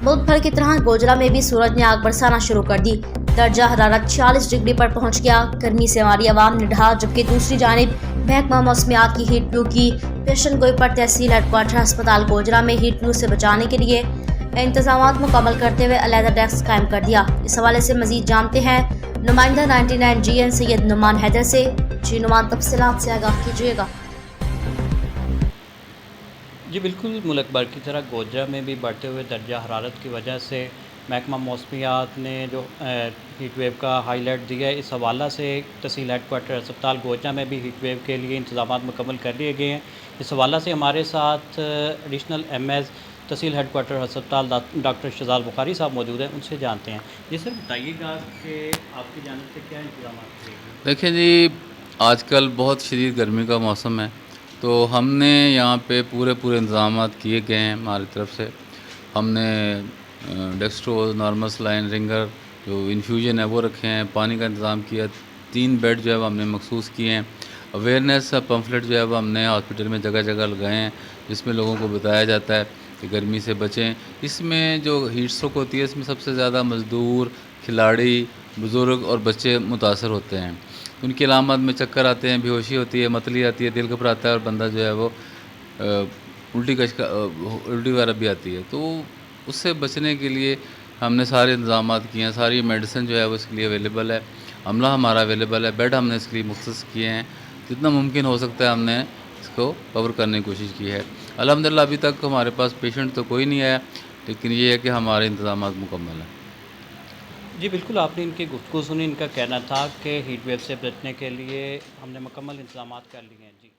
मुल्क भर की तरह गोजरा में भी सूरज ने आग बरसाना शुरू कर दी। दर्जा हरारत 40 डिग्री पर पहुंच गया। गर्मी से हमारी आवाम निढाल, जबकि दूसरी जानिब महकमा मौसमियात की हीट ब्लू की पेशन गोई पर तहसील हेडक्वार्टर अस्पताल गोजरा में हीट ब्लू से बचाने के लिए इंतजाम मुकम्मल करते हुए अलहदा डेस्क कायम कर दिया। इस हवाले से मजीद जानते हैं नुमाइंदा 99 GN सैयद नुमान हैदर से। जी नुमान, तफसीलात से आगाह कीजिएगा। जी बिल्कुल, मुल्क भर की तरह गोजरा में भी बढ़ते हुए दर्जा हरारत की वजह से महकमा मौसमियात ने जो हीट वेव का हाईलाइट दिया है, इस हवाला से तहसील हेडक्वार्टर अस्पताल गोजरा में भी हीट वेव के लिए इंतजाम मुकम्मल कर लिए गए हैं। इस हवाला से हमारे साथ एडिशनल MS तहसील हेडक्वार्टर अस्पताल डॉक्टर शहजाद बुखारी साहब मौजूद हैं, उनसे जानते हैं। जी सर, बताइएगा कि आपकी जानिब से क्या इंतजाम किए गए? देखिए जी, आजकल बहुत शदीद गर्मी का मौसम है, तो हमने यहाँ पे पूरे इंतज़ामात किए गए हैं हमारी तरफ से। हमने डेक्स्ट्रोज़, नॉर्मल सलाइन, रिंगर, जो इन्फ्यूजन है वो रखे हैं। पानी का इंतज़ाम किया, 3 बेड जो है वो हमने मखसूस किए हैं। अवेयरनेस पम्फलेट जो है वो हमने हॉस्पिटल में जगह जगह लगाए हैं, जिसमें लोगों को बताया जाता है कि गर्मी से बचें। इसमें जो हीट स्ट्रोक होती है, इसमें सबसे ज़्यादा मज़दूर, खिलाड़ी, बुज़ुर्ग और बच्चे मुतासर होते हैं। उनकी अलामत में चक्कर आते हैं, बेहोशी होती है, मतली आती है, दिल घबराता है और बंदा जो है वो उल्टी वगैरह भी आती है। तो उससे बचने के लिए हमने सारे इंतज़ामात किए हैं। सारी मेडिसिन जो है वो इसके लिए अवेलेबल है, अमला हमारा अवेलेबल है, बेड हमने इसके लिए मुख्तस किए हैं। जितना मुमकिन हो सकता है हमने इसको कवर करने की कोशिश की है। अल्हम्दुलिल्लाह अभी तक हमारे पास पेशेंट तो कोई नहीं आया, लेकिन ये है कि हमारे इंतज़ामात मुकम्मल हैं। जी बिल्कुल, आपने इनकी गुफ्तगू सुनी। इनका कहना था कि हीट वेव से बचने के लिए हमने मुकम्मल इंतज़ामात कर लिए हैं। जी।